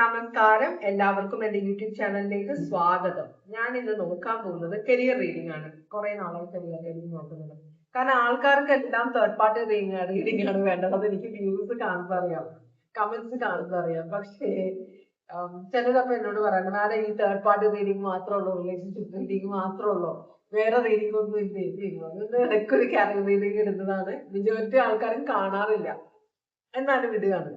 നമസ്കാരം, എല്ലാവർക്കും എന്റെ യൂട്യൂബ് ചാനലിലേക്ക് സ്വാഗതം. ഞാൻ ഇന്ന് നോക്കാൻ പോകുന്നത് കരിയർ റീഡിംഗ് ആണ്. കുറെ നാളായി കരിയർ റീഡിംഗ് നോക്കുന്നത്. കാരണം ആൾക്കാർക്ക് എല്ലാം തേർഡ് പാർട്ടി റീഡിംഗ് ആണ് വേണ്ടത്. അത് എനിക്ക് വ്യൂസ് കാണുമ്പോൾ അറിയാം, കമന്റ്സ് കാണുമ്പോൾ അറിയാം. പക്ഷേ ചിലരൊക്കെ എന്നോട് പറയുന്നത് മാഡം ഈ തേർഡ് പാർട്ടി റീഡിംഗ് മാത്രമേ ഉള്ളൂ, റിലേഷൻഷിപ്പ് റീഡിംഗ് മാത്രമേ ഉള്ളൂ, വേറെ റീഡിംഗ് ഒന്നും ഇല്ല. ഇടയ്ക്ക് ഒരു കരിയർ റീഡിംഗ് ഇടുന്നതാണ്. മെജോറിറ്റി ആൾക്കാരും കാണാറില്ല, എന്നാലും ഇടുകയാണ്.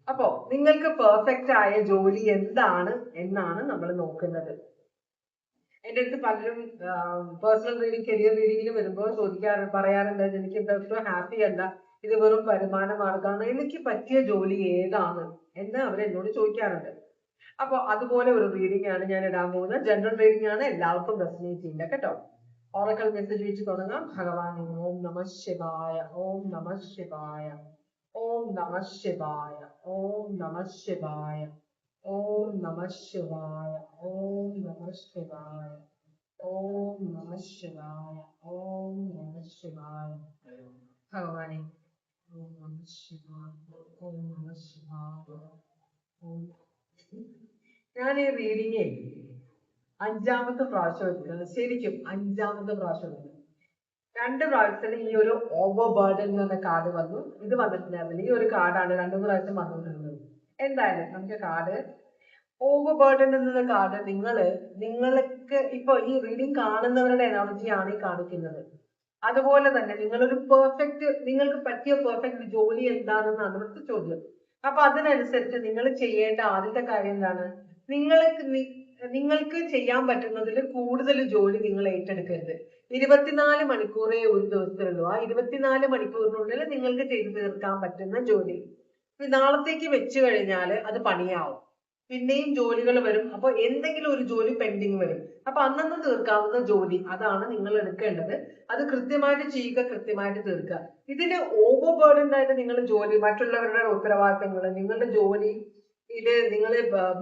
അപ്പോ നിങ്ങൾക്ക് പെർഫെക്റ്റ് ആയ ജോലി എന്താണ് എന്നാണ് നമ്മൾ നോക്കുന്നത്. എൻ്റെ അടുത്ത് പലരും പേഴ്സണൽ റീഡിംഗ്, കരിയർ റീഡിങ്ങിന് വരുമ്പോൾ പറയാറുണ്ട്, എനിക്ക് ഇതൊട്ടും ഹാപ്പി അല്ല, ഇത് വെറും വരുമാന മാർഗമാണ്, എനിക്ക് പറ്റിയ ജോലി ഏതാണ് എന്ന് അവരെന്നോട് ചോദിക്കാറുണ്ട്. അപ്പൊ അതുപോലെ ഒരു റീഡിംഗ് ആണ് ഞാൻ ഇടാൻ പോകുന്നത്. ജനറൽ റീഡിംഗ് ആണ്, എല്ലാവർക്കും റെസനേറ്റ് ചെയ്യില്ല കേട്ടോ. ഓറക്കൽ മെസ്സേജ് വെച്ച് തുടങ്ങാം. ഭഗവാൻ ഓം നമഃ ശിവായ, ഓം നമഃ ശിവായ, ഓം നമഃ ശിവായ, ഓം നമഃ ശിവായ, ഓം നമഃ ശിവായ, ഓം നമഃ ശിവായ, ഓം നമഃ ശിവായ, ഓം നമഃ ശിവായ. ഭഗവാനെ ഓം നമഃ ശിവായ, ഓം നമഃ ശിവായ. ഞാൻ ഈ റീഡിങ് 5ാമത്തെ പ്രാവശ്യം എടുക്കുന്നത്. ശരിക്കും 5ാമത്തെ പ്രാവശ്യം എടുക്കുന്നത്. 2 പ്രാവശ്യത്തിന് ഈ ഒരു ഓവർ ബേർഡൻ എന്ന് പറഞ്ഞ കാർഡ് വന്നു. ഇത് വന്നിട്ടുണ്ടായിരുന്നില്ല. ഈ ഒരു കാർഡാണ് 2 പ്രാവശ്യം വന്നിട്ടുള്ളത്. എന്തായാലും നമുക്ക് കാർഡ് ഓവർ ബേർഡൻ എന്ന കാർഡ് നിങ്ങൾക്ക് ഇപ്പൊ ഈ റീഡിംഗ് കാണുന്നവരുടെ എനർജിയാണ് ഈ കാണിക്കുന്നത്. അതുപോലെ തന്നെ നിങ്ങൾക്ക് പറ്റിയ പെർഫെക്റ്റ് ജോലി എന്താണെന്നാണ് ഇവിടുത്തെ ചോദ്യം. അപ്പൊ അതിനനുസരിച്ച് നിങ്ങൾ ചെയ്യേണ്ട ആദ്യത്തെ കാര്യം എന്താണ്? നിങ്ങൾക്ക് ചെയ്യാൻ പറ്റുന്നതിൽ കൂടുതൽ ജോലി നിങ്ങൾ ഏറ്റെടുക്കരുത്. 24 മണിക്കൂറേ ഒരു ദിവസത്തിലുള്ളൂ. ആ 24 മണിക്കൂറിനുള്ളിൽ നിങ്ങൾക്ക് ചെയ്തു തീർക്കാൻ പറ്റുന്ന ജോലി നാളത്തേക്ക് വെച്ചു കഴിഞ്ഞാൽ അത് പണിയാവും. പിന്നെയും ജോലികൾ വരും. അപ്പൊ എന്തെങ്കിലും ഒരു ജോലി പെൻഡിങ് വരും. അപ്പൊ അന്നന്ന് തീർക്കാവുന്ന ജോലി അതാണ് നിങ്ങൾ എടുക്കേണ്ടത്. അത് കൃത്യമായിട്ട് ചെയ്യുക, കൃത്യമായിട്ട് തീർക്കുക. ഇതിന് ഓവർ ബേർഡൻ ആയിട്ട് നിങ്ങൾ മറ്റുള്ളവരുടെ ഉത്തരവാദിത്തങ്ങൾ, നിങ്ങളുടെ ജോലി നിങ്ങൾ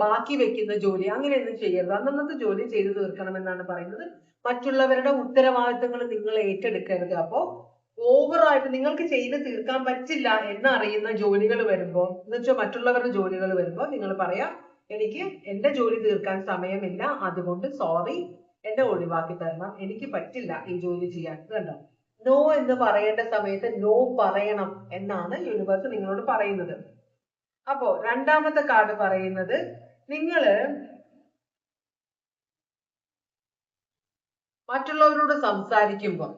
ബാക്കി വെക്കുന്ന ജോലി അങ്ങനെയൊന്നും ചെയ്യരുത്. അന്നന്നത്തെ ജോലി ചെയ്തു തീർക്കണമെന്നാണ് പറയുന്നത്. മറ്റുള്ളവരുടെ ഉത്തരവാദിത്തങ്ങൾ നിങ്ങൾ ഏറ്റെടുക്കരുത്. അപ്പോ ഓവറായിട്ട് നിങ്ങൾക്ക് ചെയ്ത് തീർക്കാൻ പറ്റില്ല എന്നറിയുന്ന ജോലികൾ വരുമ്പോൾ, എന്ന് വെച്ചാൽ മറ്റുള്ളവരുടെ ജോലികൾ വരുമ്പോൾ നിങ്ങൾ പറയാം, എനിക്ക് എന്റെ ജോലി തീർക്കാൻ സമയമില്ല, അതുകൊണ്ട് സോറി, എന്നെ ഒഴിവാക്കി തരണം, എനിക്ക് പറ്റില്ല ഈ ജോലി ചെയ്യാൻ. കണ്ടോ, നോ എന്ന് പറയേണ്ട സമയത്ത് നോ പറയണം എന്നാണ് യൂണിവേഴ്സ് നിങ്ങളോട് പറയുന്നത്. അപ്പോ 2ാമത്തെ കാർഡ് പറയുന്നത്, നിങ്ങള് മറ്റുള്ളവരോട് സംസാരിക്കുമ്പോൾ,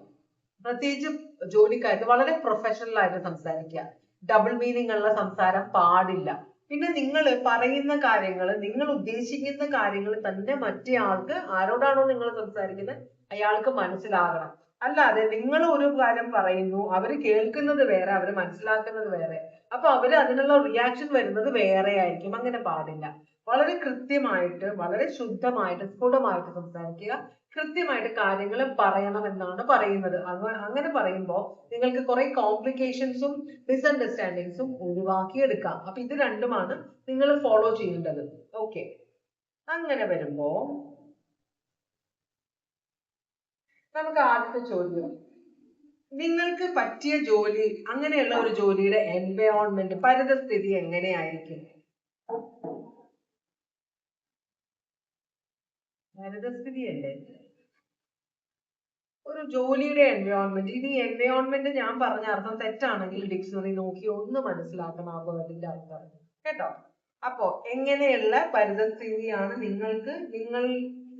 പ്രത്യേകിച്ച് ജോലിക്കാർക്ക്, വളരെ പ്രൊഫഷണൽ ആയിട്ട് സംസാരിക്കുക. ഡബിൾ മീനിങ് ഉള്ള സംസാരം പാടില്ല. പിന്നെ നിങ്ങൾ പറയുന്ന കാര്യങ്ങൾ, നിങ്ങൾ ഉദ്ദേശിക്കുന്ന കാര്യങ്ങൾ തന്നെ മറ്റേ ആൾക്ക്, ആരോടാണോ നിങ്ങൾ സംസാരിക്കുന്നത് അയാൾക്ക് മനസ്സിലാകണം. അല്ലാതെ നിങ്ങൾ ഒരു കാര്യം പറയുന്നു, അവര് കേൾക്കുന്നത് വേറെ, അവര് മനസ്സിലാക്കുന്നത് വേറെ. അപ്പൊ അവര് അതിനുള്ള റിയാക്ഷൻ വരുന്നത് വേറെ ആയിരിക്കും. അങ്ങനെ പാടില്ല. വളരെ കൃത്യമായിട്ട്, വളരെ ശുദ്ധമായിട്ട്, സ്ഫുടമായിട്ട് സംസാരിക്കുക. കൃത്യമായിട്ട് കാര്യങ്ങൾ പറയണം എന്നാണ് പറയുന്നത്. അങ്ങനെ പറയുമ്പോൾ നിങ്ങൾക്ക് കുറെ കോംപ്ലിക്കേഷൻസും മിസ്അണ്ടർസ്റ്റാൻഡിങ്സും ഒഴിവാക്കിയെടുക്കാം. അപ്പൊ ഇത് രണ്ടുമാണ് നിങ്ങൾ ഫോളോ ചെയ്യേണ്ടത്. ഓക്കെ, അങ്ങനെ വരുമ്പോ നമുക്ക് ആദ്യത്തെ ചോദ്യം, നിങ്ങൾക്ക് പറ്റിയ ജോലി, അങ്ങനെയുള്ള ഒരു ജോലിയുടെ എൻവയോൺമെന്റ്, പരിതസ്ഥിതി എങ്ങനെയായിരിക്കും? പരിതസ്ഥിതി അല്ലേ ഒരു ജോലിയുടെ എൻവയോൺമെന്റ്. ഇത് ഈ എൻവയോൺമെന്റ് ഞാൻ പറഞ്ഞ അർത്ഥം തെറ്റാണെങ്കിൽ ഡിക്ഷണറി നോക്കി ഒന്ന് മനസ്സിലാക്കണം ആ വേർഡിന്റെ അർത്ഥം കേട്ടോ. അപ്പോ എങ്ങനെയുള്ള പരിതസ്ഥിതിയാണ്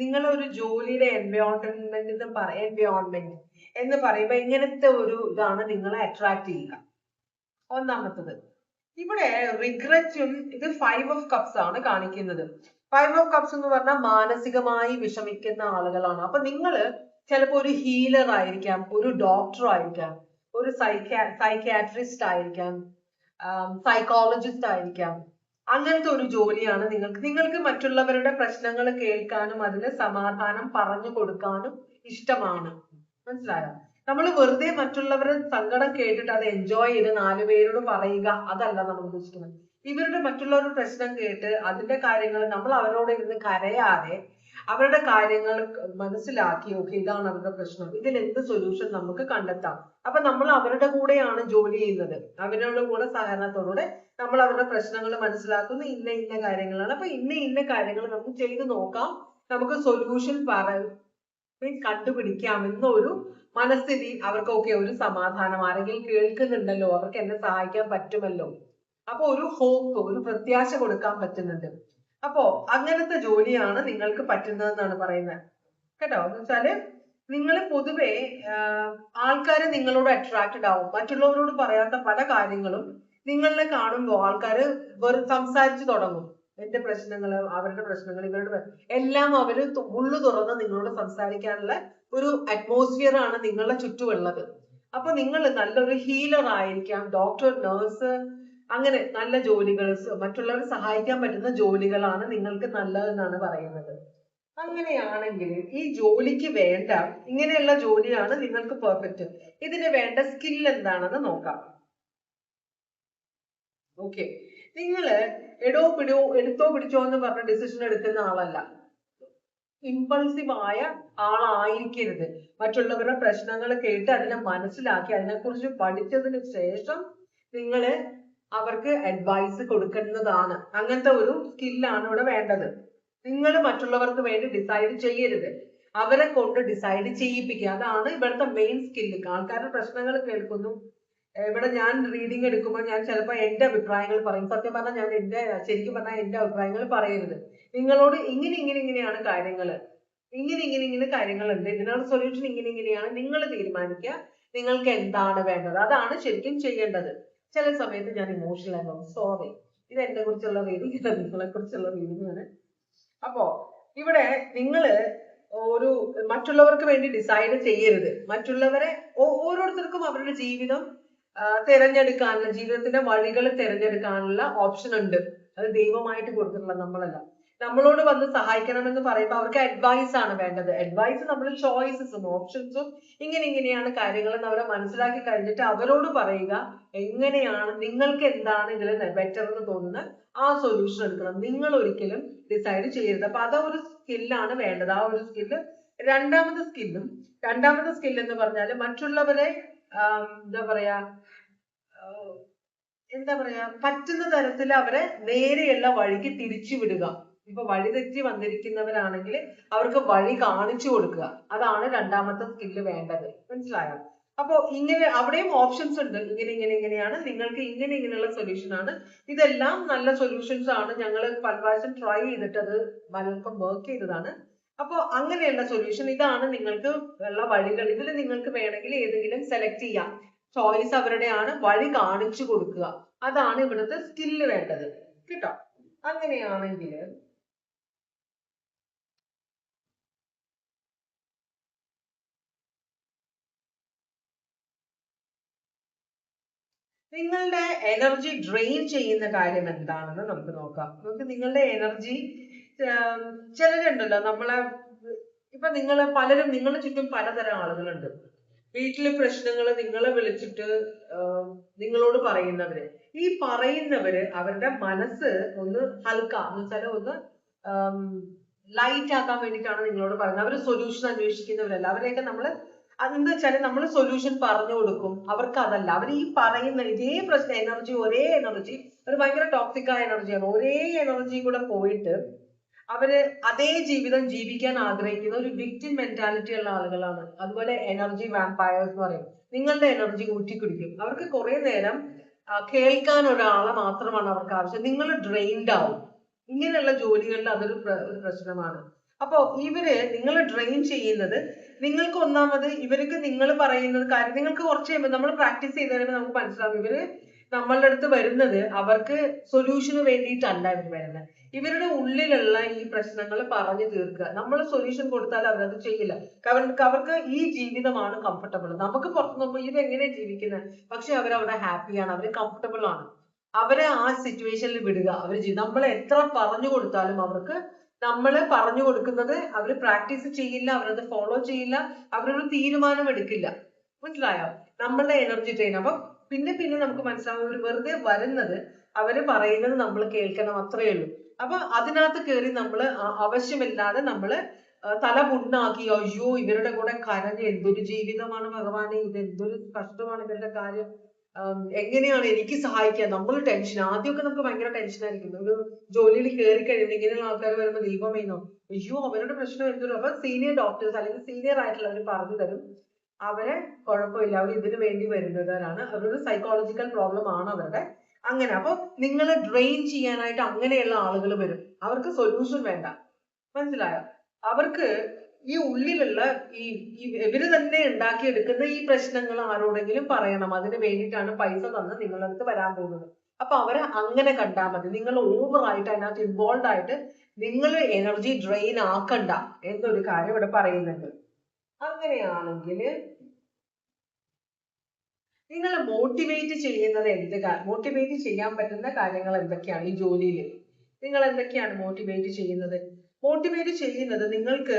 നിങ്ങൾ ഒരു ജോലിയുടെ എൻവയോൺമെന്റ് എന്ന് പറയുമ്പോൾ എങ്ങനത്തെ ഒരു ഇതാണ് നിങ്ങളെ അട്രാക്ട് ചെയ്യുക? ഒന്നാമത്തത്, ഇവിടെ റിഗ്രറ്റും, ഇത് 5 ഓഫ് കപ്സ് ആണ് കാണിക്കുന്നത്. 5 ഓഫ് കപ്സ് എന്ന് പറഞ്ഞാൽ മാനസികമായി വിഷമിക്കുന്ന ആളുകളാണ്. അപ്പൊ നിങ്ങള് ചിലപ്പോ ഒരു ഹീലർ ആയിരിക്കാം, ഒരു ഡോക്ടർ ആയിരിക്കാം, ഒരു സൈക്യാട്രിസ്റ്റ് ആയിരിക്കാം, സൈക്കോളജിസ്റ്റ് ആയിരിക്കാം. അങ്ങനത്തെ ഒരു ജോലിയാണ് നിങ്ങൾക്ക് മറ്റുള്ളവരുടെ പ്രശ്നങ്ങൾ കേൾക്കാനും അതിന് സമാധാനം പറഞ്ഞു കൊടുക്കാനും ഇഷ്ടമാണ്. മനസ്സിലായോ? നമ്മൾ വെറുതെ മറ്റുള്ളവരുടെ സങ്കടം കേട്ടിട്ട് അത് എൻജോയ് ചെയ്ത് 4 പേരോട് പറയുക, അതല്ല നമ്മൾ ഉദ്ദേശിക്കുന്നത്. മറ്റുള്ളവരുടെ പ്രശ്നം കേട്ട് അതിന്റെ കാര്യങ്ങൾ നമ്മൾ അവരോട് ഇരുന്ന് കരയാതെ അവരുടെ കാര്യങ്ങൾ മനസ്സിലാക്കി, ഓക്കെ ഇതാണ് അവരുടെ പ്രശ്നം, ഇതിൽ എന്ത് സൊല്യൂഷൻ നമുക്ക് കണ്ടെത്താം. അപ്പൊ നമ്മൾ അവരുടെ കൂടെയാണ് ജോലി ചെയ്യുന്നത്. അവരുടെ കൂടെ സഹകരണത്തോടെ നമ്മൾ അവരുടെ പ്രശ്നങ്ങൾ മനസ്സിലാക്കുന്നു. ഇന്ന ഇന്ന കാര്യങ്ങളാണ്, അപ്പൊ ഇന്ന കാര്യങ്ങൾ നമുക്ക് ചെയ്തു നോക്കാം, നമുക്ക് സൊല്യൂഷൻ കണ്ടുപിടിക്കാം എന്നൊരു മനസ്ഥിതി അവർക്ക്. ഓക്കെ, ഒരു സമാധാനം, ആരെങ്കിലും കേൾക്കുന്നുണ്ടല്ലോ, അവർക്ക് എന്നെ സഹായിക്കാൻ പറ്റുമല്ലോ, അപ്പൊ ഒരു ഹോപ്പ്, ഒരു പ്രത്യാശ കൊടുക്കാൻ പറ്റുന്നുണ്ട്. അപ്പോ അങ്ങനത്തെ ജോലിയാണ് നിങ്ങൾക്ക് പറ്റുന്നതെന്നാണ് പറയുന്നത് കേട്ടോ. എന്ന് വെച്ചാല് നിങ്ങൾ പൊതുവെ ആൾക്കാര് നിങ്ങളോട് അട്രാക്റ്റഡ് ആവും. മറ്റുള്ളവരോട് പറയാത്ത പല കാര്യങ്ങളും നിങ്ങളെ കാണുമ്പോൾ ആൾക്കാര് സംസാരിച്ചു തുടങ്ങും. എന്റെ പ്രശ്നങ്ങള്, അവരുടെ പ്രശ്നങ്ങൾ, ഇവരുടെ എല്ലാം അവര് ഉള്ളു തുറന്ന് നിങ്ങളോട് സംസാരിക്കാനുള്ള ഒരു അറ്റ്മോസ്ഫിയർ ആണ് നിങ്ങളുടെ ചുറ്റുമുള്ളത്. അപ്പൊ നിങ്ങൾ നല്ലൊരു ഹീലർ ആയിരിക്കാം, ഡോക്ടർ, നേഴ്സ്, അങ്ങനെ നല്ല ജോലികൾ, മറ്റുള്ളവരെ സഹായിക്കാൻ പറ്റുന്ന ജോലികളാണ് നിങ്ങൾക്ക് നല്ലതെന്നാണ് പറയുന്നത്. അങ്ങനെയാണെങ്കിൽ ഈ ജോലിക്ക് വേണ്ട, ഇങ്ങനെയുള്ള ജോലിയാണ് നിങ്ങൾക്ക് പെർഫെക്റ്റ്. ഇതിന് വേണ്ട സ്കിൽ എന്താണെന്ന് നോക്കാം. ഓക്കെ, നിങ്ങള് എടുത്തോ പിടിച്ചോ എന്ന് പറഞ്ഞ ഡിസിഷൻ എടുക്കുന്ന ആളല്ല. ഇമ്പൾസീവ് ആയ ആളായിരിക്കരുത്. മറ്റുള്ളവരുടെ പ്രശ്നങ്ങൾ കേട്ട് അതിനെ മനസ്സിലാക്കി അതിനെക്കുറിച്ച് പഠിച്ചതിന് ശേഷം നിങ്ങള് അവർക്ക് അഡ്വൈസ് കൊടുക്കുന്നതാണ്. അങ്ങനത്തെ ഒരു സ്കില്ലാണ് ഇവിടെ വേണ്ടത്. നിങ്ങൾ മറ്റുള്ളവർക്ക് വേണ്ടി ഡിസൈഡ് ചെയ്യരുത്, അവരെ കൊണ്ട് ഡിസൈഡ് ചെയ്യിപ്പിക്കുക. അതാണ് ഇവിടുത്തെ മെയിൻ സ്കില്ല്. ആൾക്കാരുടെ പ്രശ്നങ്ങൾ കേൾക്കുന്നു. ഇവിടെ ഞാൻ റീഡിങ് എടുക്കുമ്പോൾ ഞാൻ ചിലപ്പോൾ എന്റെ അഭിപ്രായങ്ങൾ പറയും. സത്യം പറഞ്ഞാൽ ശരിക്കും പറഞ്ഞാൽ എന്റെ അഭിപ്രായങ്ങൾ പറയരുത്. നിങ്ങളോട് ഇങ്ങനെയാണ് കാര്യങ്ങൾ, ഇങ്ങനെ കാര്യങ്ങളുണ്ട്, ഇതിനുള്ള സൊല്യൂഷൻ ഇങ്ങനെയാണ്, നിങ്ങൾ തീരുമാനിക്കുക നിങ്ങൾക്ക് എന്താണ് വേണ്ടത്, അതാണ് ശരിക്കും ചെയ്യേണ്ടത്. ചില സമയത്ത് ഞാൻ ഇമോഷണൽ ആകും, സോറി, ഇത് എന്നെ കുറിച്ചുള്ള റീഡിങ്, നിങ്ങളെ കുറിച്ചുള്ള റീഡിങ് ആണ്. അപ്പോ ഇവിടെ നിങ്ങള് ഒരു മറ്റുള്ളവർക്ക് വേണ്ടി ഡിസൈഡ് ചെയ്യരുത്. മറ്റുള്ളവരെ, ഓരോരുത്തർക്കും അവരുടെ ജീവിതം തിരഞ്ഞെടുക്കാനുള്ള, ജീവിതത്തിന്റെ വഴികൾ തിരഞ്ഞെടുക്കാനുള്ള ഓപ്ഷൻ ഉണ്ട്. അത് ദൈവമായിട്ട് കൊടുത്തിട്ടുള്ള നമ്മളല്ല. നമ്മളോട് വന്ന് സഹായിക്കണമെന്ന് പറയുമ്പോൾ അവർക്ക് അഡ്വൈസ് ആണ് വേണ്ടത്. അഡ്വൈസ് നമ്മൾ ചോയ്സസും ഓപ്ഷൻസും ഇങ്ങനെയാണ് കാര്യങ്ങൾ അവരെ മനസ്സിലാക്കി കഴിഞ്ഞിട്ട് അവരോട് പറയുക, എങ്ങനെയാണ് നിങ്ങൾക്ക് എന്താണ് ഇതിൽ ബെറ്റർ എന്ന് തോന്നുന്ന ആ സൊല്യൂഷൻ എടുക്കണം. നിങ്ങൾ ഒരിക്കലും ഡിസൈഡ് ചെയ്യരുത്. അപ്പൊ അതൊരു സ്കില്ലാണ് വേണ്ടത്. ആ ഒരു സ്കില്ല്. രണ്ടാമത്തെ സ്കില്ല് എന്ന് പറഞ്ഞാൽ മറ്റുള്ളവരെ എന്താ പറയാ പറ്റുന്ന തരത്തിൽ അവരെ നേരെയുള്ള വഴിക്ക് തിരിച്ചു വിടുക. ഇപ്പൊ വഴിതെറ്റി വന്നിരിക്കുന്നവരാണെങ്കിൽ അവർക്ക് വഴി കാണിച്ചു കൊടുക്കുക. അതാണ് രണ്ടാമത്തെ സ്കില്ല് വേണ്ടത്. മനസ്സിലായോ? അപ്പൊ ഇങ്ങനെ അവിടെയും ഓപ്ഷൻസ് ഉണ്ട്. ഇങ്ങനെയാണ്, നിങ്ങൾക്ക് ഇങ്ങനെയുള്ള സൊല്യൂഷൻ ആണ്, ഇതെല്ലാം നല്ല സൊല്യൂഷൻസ് ആണ്, ഞങ്ങൾ പല പ്രാവശ്യം ട്രൈ ചെയ്തിട്ട് അത് പലർക്കും വർക്ക് ചെയ്തതാണ്. അപ്പൊ അങ്ങനെയുള്ള സൊല്യൂഷൻ ഇതാണ്, നിങ്ങൾക്ക് ഉള്ള വഴികൾ. ഇതിൽ നിങ്ങൾക്ക് വേണമെങ്കിൽ ഏതെങ്കിലും സെലക്ട് ചെയ്യാം. ചോയ്സ് അവരുടെയാണ്, വഴി കാണിച്ചു കൊടുക്കുക. അതാണ് ഇവിടുത്തെ സ്കില്ല് വേണ്ടത് കേട്ടോ. അങ്ങനെയാണെങ്കിൽ നിങ്ങളുടെ എനർജി ഡ്രെയിൻ ചെയ്യുന്ന കാര്യം എന്താണെന്ന് നമുക്ക് നോക്കാം. നമുക്ക് നിങ്ങളുടെ എനർജി, ചിലരുണ്ടല്ലോ നമ്മളെ, ഇപ്പൊ പലരും നിങ്ങളുടെ ചുറ്റും പലതരം ആളുകളുണ്ട്. വീട്ടിലെ പ്രശ്നങ്ങൾ നിങ്ങളെ വിളിച്ചിട്ട് നിങ്ങളോട് പറയുന്നവര്, ഈ പറയുന്നവര് അവരുടെ മനസ്സ് ഒന്ന് എന്ന് വെച്ചാൽ ഒന്ന് ലൈറ്റ് ആക്കാൻ വേണ്ടിയിട്ടാണ് നിങ്ങളോട് പറയുന്നത്. അവര് സൊല്യൂഷൻ അന്വേഷിക്കുന്നവരല്ല. അവരെയൊക്കെ നമ്മള് അതെന്താ വെച്ചാല് നമ്മൾ സൊല്യൂഷൻ പറഞ്ഞു കൊടുക്കും. അവർക്ക് അതല്ല, അവർ ഈ പറയുന്ന ഇതേ പ്രശ്നം, ഒരേ എനർജി, ഒരു ഭയങ്കര ടോക്സിക് ആയ എനർജിയാണ്. ഒരേ എനർജി കൂടെ പോയിട്ട് അവര് അതേ ജീവിതം ജീവിക്കാൻ ആഗ്രഹിക്കുന്ന ഒരു വിക്ടിം മെന്റാലിറ്റി ഉള്ള ആളുകളാണ്. അതുപോലെ എനർജി വാമ്പയേഴ്സ് എന്ന് പറയും. നിങ്ങളുടെ എനർജി ഊറ്റിക്കുടിക്കും. അവർക്ക് കുറെ നേരം കേൾക്കാൻ ഒരാളെ മാത്രമാണ് അവർക്ക് ആവശ്യം. നിങ്ങൾ ഡ്രെയിൻഡ് ആവും. ഇങ്ങനെയുള്ള ജോലികളിൽ അതൊരു പ്രശ്നമാണ്. അപ്പോ നിങ്ങൾ ഡ്രെയിൻ ചെയ്യുന്നത്, നിങ്ങൾക്ക് ഒന്നാമത് ഇവർക്ക് നിങ്ങൾ പറയുന്നത് കാര്യം നിങ്ങൾക്ക് കുറച്ച് കഴിയുമ്പോൾ, നമ്മൾ പ്രാക്ടീസ് ചെയ്ത് കഴിയുമ്പോൾ നമുക്ക് മനസ്സിലാവും ഇവര് നമ്മളുടെ അടുത്ത് വരുന്നത് അവർക്ക് സൊല്യൂഷന് വേണ്ടിയിട്ടല്ല ഇവർ വരുന്നത്. ഇവരുടെ ഉള്ളിലുള്ള ഈ പ്രശ്നങ്ങൾ പറഞ്ഞു തീർക്കുക. നമ്മൾ സൊല്യൂഷൻ കൊടുത്താൽ അവരത് ചെയ്യില്ല. അവർക്ക് ഈ ജീവിതമാണ് കംഫർട്ടബിൾ. നമുക്ക് പുറത്ത് നോക്കുമ്പോൾ ഇവരെങ്ങനെ ജീവിക്കുന്നത്, പക്ഷെ അവരവിടെ ഹാപ്പിയാണ്, അവര് കംഫർട്ടബിൾ ആണ്. അവരെ ആ സിറ്റുവേഷനിൽ വിടുക. നമ്മൾ എത്ര പറഞ്ഞു കൊടുത്താലും അവർക്ക്, നമ്മൾ പറഞ്ഞു കൊടുക്കുന്നത് അവർ പ്രാക്ടീസ് ചെയ്യില്ല, അവരത് ഫോളോ ചെയ്യില്ല, അവരൊരു തീരുമാനം എടുക്കില്ല. മനസ്സിലായോ? നമ്മളുടെ എനർജി ട്രെയിൻ. അപ്പൊ പിന്നെ നമുക്ക് മനസ്സിലാവും, വെറുതെ വരുന്നത് അവര് പറയുന്നത് നമ്മൾ കേൾക്കണം, അത്രയേ ഉള്ളൂ. അപ്പൊ അതിനകത്ത് കയറി നമ്മള് ആവശ്യമില്ലാതെ നമ്മള് തല പുണ്ണാക്കി, അയ്യോ ഇവരുടെ കൂടെ കരഞ്ഞ് എന്തൊരു ജീവിതമാണ് ഭഗവാനെ, ഇത് എന്തൊരു കഷ്ടമാണ് ഇവരുടെ കാര്യം, എങ്ങനെയാണ് എനിക്ക് സഹായിക്കുക, നമ്മൾ ടെൻഷൻ. ആദ്യമൊക്കെ നമുക്ക് ഭയങ്കര ടെൻഷൻ ആയിരിക്കും. ഒരു ജോലിയിൽ കയറി കഴിയുമ്പോൾ ഇങ്ങനെയുള്ള ആൾക്കാർ വരുമ്പോൾ ദൈവമേനോ, അയ്യോ അവരുടെ പ്രശ്നം എന്തൊരു. അപ്പൊ സീനിയർ ഡോക്ടേഴ്സ് അല്ലെങ്കിൽ സീനിയർ ആയിട്ടുള്ളവർ പറഞ്ഞു തരും, അവരെ കുഴപ്പമില്ല, അവർ ഇതിനു വേണ്ടി വരുന്നവരാണ്, അവരുടെ സൈക്കോളജിക്കൽ പ്രോബ്ലം ആണ് അവരുടെ. അങ്ങനെ അപ്പൊ നിങ്ങളെ ഡ്രെയിൻ ചെയ്യാനായിട്ട് അങ്ങനെയുള്ള ആളുകൾ വരും. അവർക്ക് സൊല്യൂഷൻ വേണ്ട, മനസ്സിലായോ? അവർക്ക് ഈ ഉള്ളിലുള്ള ഈ ഇവര് തന്നെ ഉണ്ടാക്കിയെടുക്കുന്ന ഈ പ്രശ്നങ്ങൾ ആരോടെങ്കിലും പറയണം. അതിന് വേണ്ടിയിട്ടാണ് പൈസ തന്ന് നിങ്ങളുടെ അടുത്ത് വരാൻ പോകുന്നത്. അപ്പൊ അവരെ അങ്ങനെ കണ്ടാൽ മതി. നിങ്ങൾ ഓവറായിട്ട് അതിനകത്ത് ഇൻവോൾവ് ആയിട്ട് നിങ്ങൾ എനർജി ഡ്രെയിൻ ആക്കണ്ട എന്നൊരു കാര്യം ഇവിടെ പറയുന്നുണ്ട്. അങ്ങനെയാണെങ്കിൽ നിങ്ങൾ മോട്ടിവേറ്റ് ചെയ്യുന്നത് മോട്ടിവേറ്റ് ചെയ്യാൻ പറ്റുന്ന കാര്യങ്ങൾ എന്തൊക്കെയാണ് ഈ ജോലിയിൽ? നിങ്ങൾ എന്തൊക്കെയാണ് മോട്ടിവേറ്റ് ചെയ്യുന്നത്? മോട്ടിവേറ്റ് ചെയ്യുന്നത് നിങ്ങൾക്ക്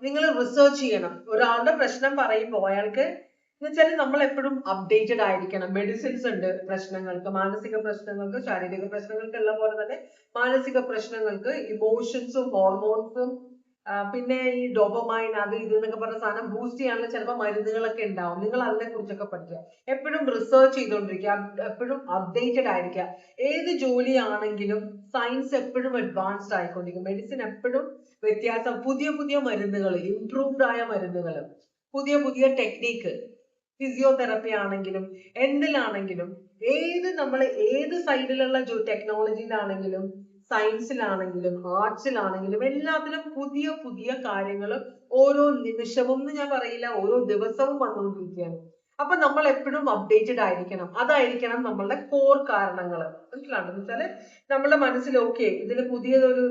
നിങ്ങൾ റിസർച്ച് ചെയ്യണം. ഒരാളുടെ പ്രശ്നം പറയുമ്പോൾ അയാൾക്ക് എന്ന് വെച്ചാൽ നമ്മൾ എപ്പോഴും അപ്ഡേറ്റഡ് ആയിരിക്കണം. മെഡിസിൻസ് ഉണ്ട് പ്രശ്നങ്ങൾക്ക്, മാനസിക പ്രശ്നങ്ങൾക്ക്, ശാരീരിക പ്രശ്നങ്ങൾക്ക് ഉള്ള പോലെ തന്നെ മാനസിക പ്രശ്നങ്ങൾക്ക് ഇമോഷൻസും ഹോർമോൺസും പിന്നെ ഈ ഡോപമൈൻ അത് ഇത് എന്നൊക്കെ പറഞ്ഞ സാധനം ബൂസ്റ്റ് ചെയ്യാനുള്ള ചിലപ്പോൾ മരുന്നുകളൊക്കെ ഉണ്ടാവും. നിങ്ങൾ അതിനെ കുറിച്ചൊക്കെ പഠിക്കുക. എപ്പോഴും റിസർച്ച് ചെയ്തുകൊണ്ടിരിക്കുക, എപ്പോഴും അപ്ഡേറ്റഡ് ആയിരിക്കുക. ഏത് ജോലിയാണെങ്കിലും സയൻസ് എപ്പോഴും അഡ്വാൻസ്ഡ് ആയിക്കൊണ്ടിരിക്കും. മെഡിസിൻ എപ്പോഴും വ്യത്യാസം, പുതിയ പുതിയ മരുന്നുകൾ, ഇംപ്രൂവ്ഡ് ആയ മരുന്നുകൾ, പുതിയ പുതിയ ടെക്നീക്ക്, ഫിസിയോതെറപ്പി ആണെങ്കിലും എന്തിലാണെങ്കിലും നമ്മൾ ഏത് സൈഡിലുള്ള ടെക്നോളജിയിലാണെങ്കിലും സയൻസിലാണെങ്കിലും ആർട്സിലാണെങ്കിലും എല്ലാത്തിലും പുതിയ പുതിയ കാര്യങ്ങൾ ഓരോ നിമിഷവും ഞാൻ പറയില്ല, ഓരോ ദിവസവും വന്നുകൊണ്ടിരിക്കുകയാണ്. അപ്പൊ നമ്മൾ എപ്പോഴും അപ്ഡേറ്റഡ് ആയിരിക്കണം. അതായിരിക്കണം നമ്മളുടെ കോർ കാരണങ്ങൾ. മനസ്സിലാണെന്ന് വെച്ചാല് നമ്മുടെ മനസ്സിൽ ഓക്കെ ഇതിന് പുതിയതൊരു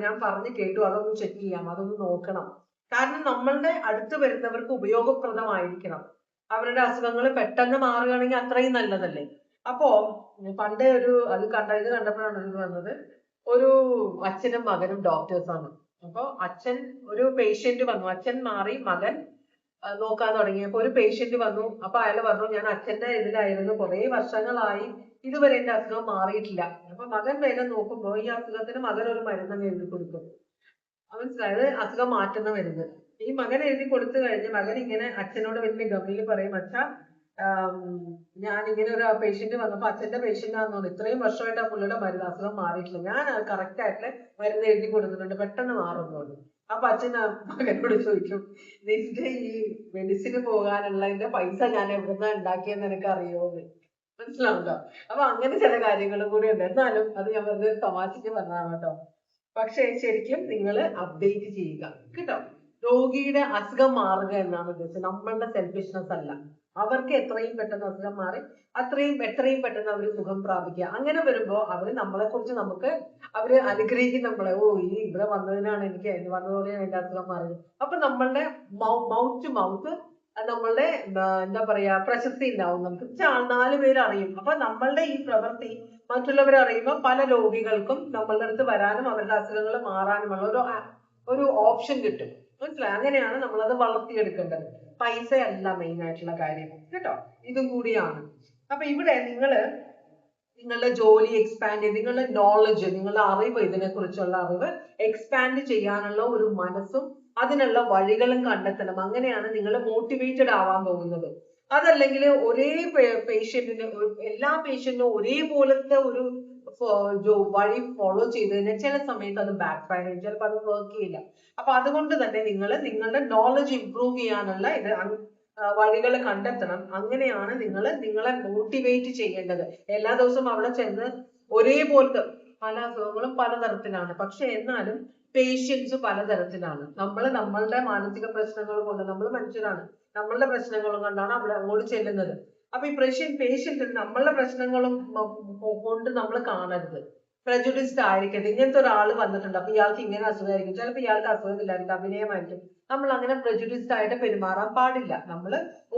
ഞാൻ പറഞ്ഞു കേട്ടു, അതൊന്ന് ചെക്ക് ചെയ്യാം, അതൊന്ന് നോക്കണം. കാരണം നമ്മളുടെ അടുത്ത് വരുന്നവർക്ക് ഉപയോഗപ്രദമായിരിക്കണം. അവരുടെ അസുഖങ്ങൾ പെട്ടെന്ന് മാറുകയാണെങ്കിൽ അത്രയും നല്ലതല്ലേ. അപ്പോ പണ്ട് ഇത് കണ്ടപ്പോഴാണ് ഇത് വന്നത്. ഒരു അച്ഛനും മകനും ഡോക്ടേഴ്സാണ്. അപ്പൊ അച്ഛൻ ഒരു പേഷ്യന്റ് വന്നു, അച്ഛൻ മാറി മകൻ നോക്കാൻ തുടങ്ങിയപ്പോ ഒരു പേഷ്യന്റ് വന്നു. അപ്പൊ അയാൾ പറഞ്ഞു, ഞാൻ അച്ഛന്റെ ഇതിലായിരുന്നു കുറെ വർഷങ്ങളായി, ഇതുവരെ എന്റെ അസുഖം മാറിയിട്ടില്ല. അപ്പൊ മകൻ വേഗം നോക്കുമ്പോ ഈ അസുഖത്തിന് മകൻ ഒരു മരുന്ന് എഴുതി കൊടുക്കും. മനസ്സിലായത്? അസുഖം മാറ്റുന്ന മരുന്ന്. ഈ മകൻ എഴുതി കൊടുത്തു കഴിഞ്ഞ് മകൻ ഇങ്ങനെ അച്ഛനോട് വലിയ ഗംഭീര് പറയും, അച്ഛാ ഞാൻ ഇങ്ങനെ ഒരു പേഷ്യന്റ് വന്നപ്പോ അച്ഛന്റെ പേഷ്യന്റ് ആണെന്ന് ഇത്രയും വർഷമായിട്ട് ആ പുള്ളിയുടെ അസുഖം മാറിയിട്ടില്ല, ഞാൻ കറക്റ്റ് ആയിട്ട് മരുന്ന് എഴുതി കൊടുക്കുന്നുണ്ട്, പെട്ടെന്ന് മാറുന്നുള്ളൂ. അപ്പൊ അച്ഛൻ മകനോട് ചോദിക്കും, നിന്റെ ഈ മെഡിസിന് പോകാനുള്ളതിന്റെ പൈസ ഞാൻ എവിടുന്നാ ഉണ്ടാക്കിയെന്ന് എനിക്ക് അറിയോന്ന്. മനസ്സിലാവുണ്ടോ? അപ്പൊ അങ്ങനെ ചില കാര്യങ്ങളും കൂടി ഉണ്ട്. എന്നാലും അത് ഞാൻ വെറുതെ തമാശക്ക് പറഞ്ഞതാണ് കേട്ടോ. പക്ഷെ ശരിക്കും നിങ്ങൾ അപ്ഡേറ്റ് ചെയ്യുക കേട്ടോ. രോഗിയുടെ അസുഖം മാറുക എന്നാണ് ഉദ്ദേശിച്ചത്, നമ്മളുടെ സെൽഫിഷ്നെസ് അല്ല. അവർക്ക് എത്രയും പെട്ടെന്ന് അസുഖം മാറി എത്രയും പെട്ടെന്ന് അവർ സുഖം പ്രാപിക്കുക. അങ്ങനെ വരുമ്പോ അവര് നമ്മളെ കുറിച്ച് അവര് അനുഗ്രഹിക്കും നമ്മളെ. ഓ ഈ ഇവിടെ വന്നതിനാണ് എനിക്ക് വന്നതോടെയാണ് എന്റെ അസുഖം മാറിയത്. അപ്പൊ നമ്മളുടെ മൗത്ത് ടു മൗത്ത് നമ്മളുടെ എന്താ പറയാ പ്രശസ്തി ഉണ്ടാവും. നമുക്ക് 4 പേര് അറിയും. അപ്പൊ നമ്മളുടെ ഈ പ്രവൃത്തി മറ്റുള്ളവരെ അറിയുമ്പോൾ പല രോഗികൾക്കും നമ്മളുടെ അടുത്ത് വരാനും അവരുടെ അസുഖങ്ങൾ മാറാനുമുള്ള ഒരു ഓപ്ഷൻ കിട്ടും. മനസ്സിലായി? അങ്ങനെയാണ് നമ്മളത് വളർത്തിയെടുക്കേണ്ടത്. പൈസ അല്ല മെയിൻ ആയിട്ടുള്ള കാര്യം കേട്ടോ, ഇതും കൂടിയാണ്. അപ്പൊ ഇവിടെ നിങ്ങളുടെ ജോലി എക്സ്പാൻഡ് ചെയ്ത് നിങ്ങളുടെ നോളജ്, നിങ്ങളുടെ അറിവ്, ഇതിനെ കുറിച്ചുള്ള അറിവ് എക്സ്പാൻഡ് ചെയ്യാനുള്ള ഒരു മനസ്സും അതിനുള്ള വഴികളും കണ്ടെത്തണം. അങ്ങനെയാണ് നിങ്ങൾ മോട്ടിവേറ്റഡ് ആവാൻ പോകുന്നത്. അതല്ലെങ്കിൽ ഒരേ പേഷ്യന്റിന് എല്ലാ പേഷ്യന്റിനും ഒരേപോലത്തെ ഒരു വഴി ഫോളോ ചെയ്ത് കഴിഞ്ഞാൽ ചില സമയത്ത് അത് ബാക്ക് ഫയർ ചെയ്യും, ചിലപ്പോൾ അത് വർക്ക് ചെയ്യില്ല. അപ്പൊ അതുകൊണ്ട് തന്നെ നിങ്ങൾ നിങ്ങളുടെ നോളജ് ഇംപ്രൂവ് ചെയ്യാനുള്ള വഴികൾ കണ്ടെത്തണം. അങ്ങനെയാണ് നിങ്ങളെ മോട്ടിവേറ്റ് ചെയ്യേണ്ടത്. എല്ലാ ദിവസവും അവിടെ ചെന്ന് ഒരേപോലത്തെ പല അസുഖങ്ങളും പലതരത്തിലാണ്. പക്ഷെ എന്നാലും പേഷ്യൻസ് പലതരത്തിലാണ്. നമ്മളുടെ മാനസിക പ്രശ്നങ്ങൾ കൊണ്ട്, നമ്മൾ മനുഷ്യരാണ്, നമ്മളുടെ പ്രശ്നങ്ങളും കൊണ്ടാണ് അവിടെ അങ്ങോട്ട് ചെല്ലുന്നത്. അപ്പൊ ഈ പേഷ്യന്റ് നമ്മളുടെ പ്രശ്നങ്ങളും കൊണ്ട് നമ്മൾ കാണരുത്, പ്രജുഡിസ്ഡ് ആയിരിക്കരുത്. ഇങ്ങനത്തെ ഒരാൾ വന്നിട്ടുണ്ട്, അപ്പൊ ഇയാൾക്ക് ഇങ്ങനെ അസുഖമായിരിക്കും, ചിലപ്പോൾ ഇയാൾക്ക് അസുഖമില്ലായിരിക്കും, അഭിനയമായിരിക്കും. നമ്മൾ അങ്ങനെ പ്രജുഡിസ്ഡ് ആയിട്ട് പെരുമാറാൻ പാടില്ല. നമ്മൾ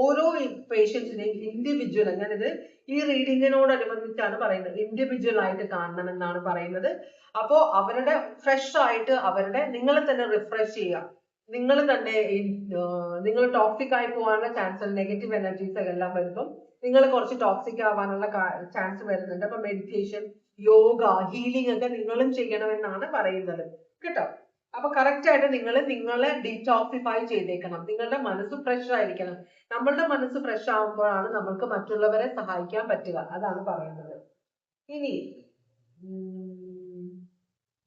ഓരോ പേഷ്യൻസിനെയും ഇൻഡിവിജ്വൽ, ഞാനിത് ഈ റീഡിങ്ങിനോടനുബന്ധിച്ചാണ് പറയുന്നത്, ഇൻഡിവിജ്വൽ ആയിട്ട് കാണണം എന്നാണ് പറയുന്നത്. അപ്പോ അവരുടെ ഫ്രഷ് ആയിട്ട് നിങ്ങളെ തന്നെ റിഫ്രഷ് ചെയ്യുക. നിങ്ങൾ ടോക്സിക് ആയി പോകാനുള്ള ചാൻസ്, നെഗറ്റീവ് എനർജീസ് എല്ലാം വരുമ്പം നിങ്ങൾ കുറച്ച് ടോക്സിക് ആവാനുള്ള ചാൻസ് വരുന്നുണ്ട്. അപ്പൊ മെഡിറ്റേഷൻ, യോഗ, ഹീലിംഗ് ഒക്കെ നിങ്ങളും ചെയ്യണമെന്നാണ് പറയുന്നത് കേട്ടോ. അപ്പൊ കറക്റ്റ് ആയിട്ട് നിങ്ങൾ നിങ്ങളെ ഡീടോക്സിഫൈ ചെയ്തേക്കണം. നിങ്ങളുടെ മനസ്സ് ഫ്രഷ് ആയിരിക്കണം. നമ്മളുടെ മനസ്സ് ഫ്രഷ് ആകുമ്പോഴാണ് നമുക്ക് മറ്റുള്ളവരെ സഹായിക്കാൻ പറ്റുക. അതാണ് പറയുന്നത്. ഇനി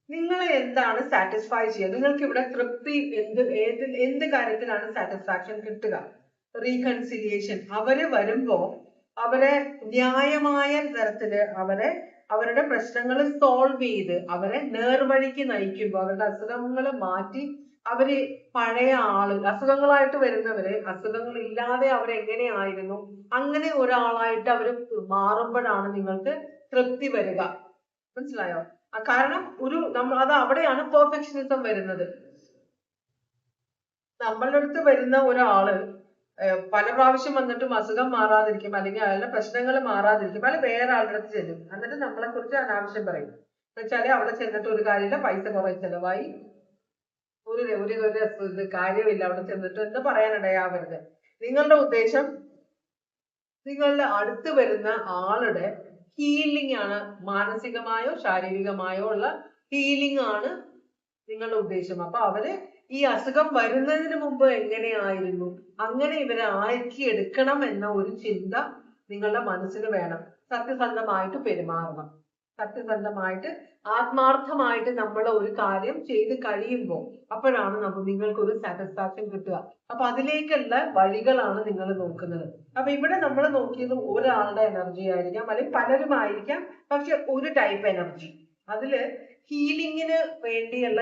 നിങ്ങളെ എന്താണ് സാറ്റിസ്ഫൈ ചെയ്യുക? നിങ്ങൾക്ക് ഇവിടെ തൃപ്തി എന്ത് കാര്യത്തിലാണ് സാറ്റിസ്ഫാക്ഷൻ കിട്ടുക? റീകൺസിലിയേഷൻ. അവര് വരുമ്പോ അവരെ ന്യായമായ തരത്തില് അവരുടെ പ്രശ്നങ്ങൾ സോൾവ് ചെയ്ത് അവരെ നേർവഴിക്ക് നയിക്കുമ്പോൾ, അവരുടെ അസുഖങ്ങൾ മാറ്റി അവര് പഴയ അസുഖങ്ങളായിട്ട് വരുന്നവര് അസുഖങ്ങൾ ഇല്ലാതെ അവരെങ്ങനെയായിരുന്നു അങ്ങനെ ഒരാളായിട്ട് അവര് മാറുമ്പോഴാണ് നിങ്ങൾക്ക് തൃപ്തി വരിക. മനസ്സിലായോ? കാരണം അവിടെയാണ് പെർഫെക്ഷനിസം വരുന്നത്. നമ്മളുടെ അടുത്ത് വരുന്ന ഒരാള് പല പ്രാവശ്യം വന്നിട്ടും അസുഖം മാറാതിരിക്കും, അല്ലെങ്കിൽ അയാളുടെ പ്രശ്നങ്ങൾ മാറാതിരിക്കും, അയാൾ വേറെ ആളുടെ അടുത്ത് ചെല്ലും, എന്നിട്ട് നമ്മളെ കുറിച്ച് അനാവശ്യം പറയും. എന്നുവെച്ചാല് അവിടെ ചെന്നിട്ട് ഒരു കാര്യമില്ല, പൈസ കുറെ ചെലവായി, ഒരു കാര്യമില്ല അവിടെ ചെന്നിട്ട് എന്ന് പറയാനിടയാവരുത്. നിങ്ങളുടെ ഉദ്ദേശം നിങ്ങളുടെ അടുത്ത് വരുന്ന ആളുടെ ഹീലിംഗ് ആണ്. മാനസികമായോ ശാരീരികമായോ ഉള്ള ഹീലിംഗ് ആണ് നിങ്ങളുടെ ഉദ്ദേശം. അപ്പൊ അവര് ഈ അസുഖം വരുന്നതിന് മുമ്പ് എങ്ങനെയായിരുന്നു അങ്ങനെ ഇവരെ ആക്കിയെടുക്കണം എന്ന ഒരു ചിന്ത നിങ്ങളുടെ മനസ്സിന് വേണം. സത്യസന്ധമായിട്ട് പെരുമാറണം. സത്യസന്ധമായിട്ട് ആത്മാർത്ഥമായിട്ട് നമ്മൾ ഒരു കാര്യം ചെയ്ത് കഴിയുമ്പോൾ അപ്പോഴാണ് നിങ്ങൾക്കൊരു സാറ്റിസ്ഫാക്ഷൻ കിട്ടുക. അപ്പൊ അതിലേക്കുള്ള വഴികളാണ് നിങ്ങൾ നോക്കുന്നത്. അപ്പൊ ഇവിടെ നമ്മൾ നോക്കിയത് ഒരാളുടെ എനർജി ആയിരിക്കാം, അല്ലെങ്കിൽ പലരുമായിരിക്കാം, പക്ഷെ ഒരു ടൈപ്പ് എനർജി. അതില് ഹീലിംഗിന് വേണ്ടിയുള്ള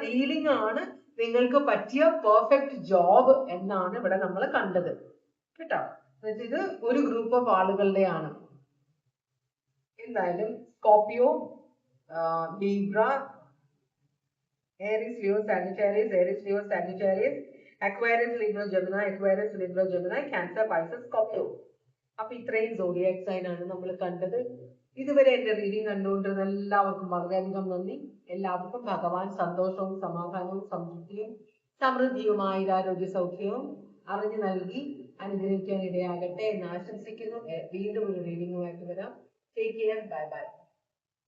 ഹീലിംഗ് ആണ് നിങ്ങൾക്ക് പറ്റിയ പെർഫെക്റ്റ് ജോബ് എന്നാണ് ഇവിടെ നമ്മൾ കണ്ടത് കേട്ടോ. ഇത് ഒരു ഗ്രൂപ്പ് ഓഫ് ആളുകളുടെയാണ്. എന്തായാലും Scorpio, Libra, Aries, Leo, Sagittarius, Aries, Leo, Sagittarius, Aquarius, Libra, Gemini, Aquarius, Libra, Gemini, Cancer, Pisces, Scorpio. അപ്പൊ ഇത്രയും സോഡിയാക് സൈൻ ആണ് നമ്മൾ കണ്ടത്. ഇതുവരെ എന്റെ റീഡിംഗ് കണ്ടുകൊണ്ടിരുന്ന എല്ലാവർക്കും വളരെയധികം നന്ദി. എല്ലാവർക്കും ഭഗവാൻ സന്തോഷവും സമാധാനവും സമൃദ്ധിയുമായി ആരോഗ്യ സൗഖ്യവും അറിഞ്ഞു നൽകി അനുഗ്രഹിക്കാൻ ഇടയാകട്ടെ എന്ന് ആശംസിക്കുന്നു. വീണ്ടും ഒരു റീഡിംഗുമായിട്ട് വരാം. Take care. Bye bye.